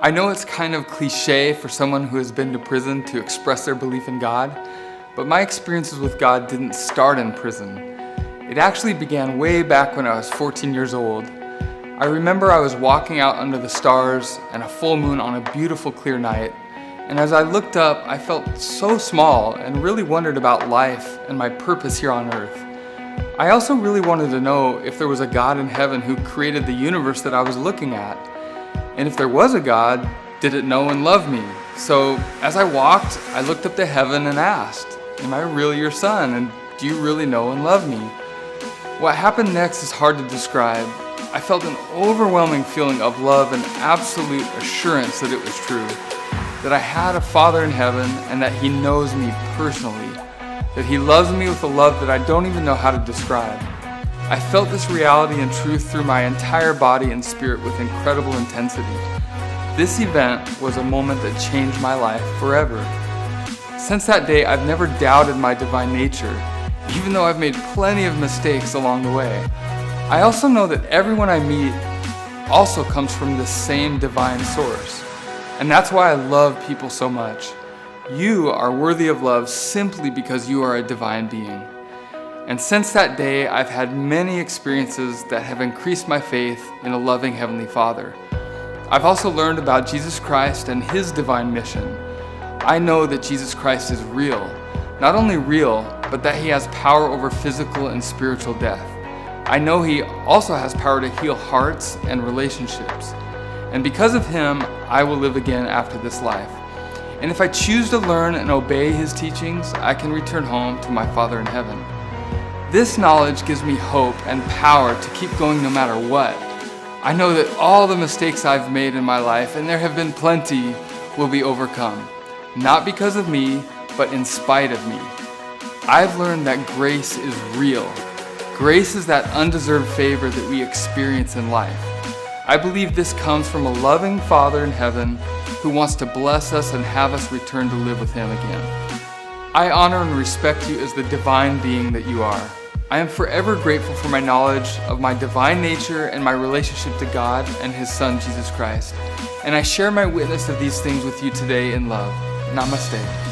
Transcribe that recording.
I know it's kind of cliche for someone who has been to prison to express their belief in God, but my experiences with God didn't start in prison. It actually began way back when I was 14 years old. I remember I was walking out under the stars and a full moon on a beautiful clear night, and as I looked up, I felt so small and really wondered about life and my purpose here on earth. I also really wanted to know if there was a God in heaven who created the universe that I was looking at. And if there was a God, did it know and love me? So as I walked, I looked up to heaven and asked, am I really your son? And do you really know and love me? What happened next is hard to describe. I felt an overwhelming feeling of love and absolute assurance that it was true, that I had a Father in heaven and that He knows me personally, that He loves me with a love that I don't even know how to describe. I felt this reality and truth through my entire body and spirit with incredible intensity. This event was a moment that changed my life forever. Since that day, I've never doubted my divine nature, even though I've made plenty of mistakes along the way. I also know that everyone I meet also comes from the same divine source. And that's why I love people so much. You are worthy of love simply because you are a divine being. And since that day, I've had many experiences that have increased my faith in a loving Heavenly Father. I've also learned about Jesus Christ and His divine mission. I know that Jesus Christ is real. Not only real, but that He has power over physical and spiritual death. I know He also has power to heal hearts and relationships. And because of Him, I will live again after this life. And if I choose to learn and obey His teachings, I can return home to my Father in heaven. This knowledge gives me hope and power to keep going no matter what. I know that all the mistakes I've made in my life, and there have been plenty, will be overcome. Not because of me, but in spite of me. I've learned that grace is real. Grace is that undeserved favor that we experience in life. I believe this comes from a loving Father in heaven who wants to bless us and have us return to live with Him again. I honor and respect you as the divine being that you are. I am forever grateful for my knowledge of my divine nature and my relationship to God and His Son, Jesus Christ. And I share my witness of these things with you today in love. Namaste.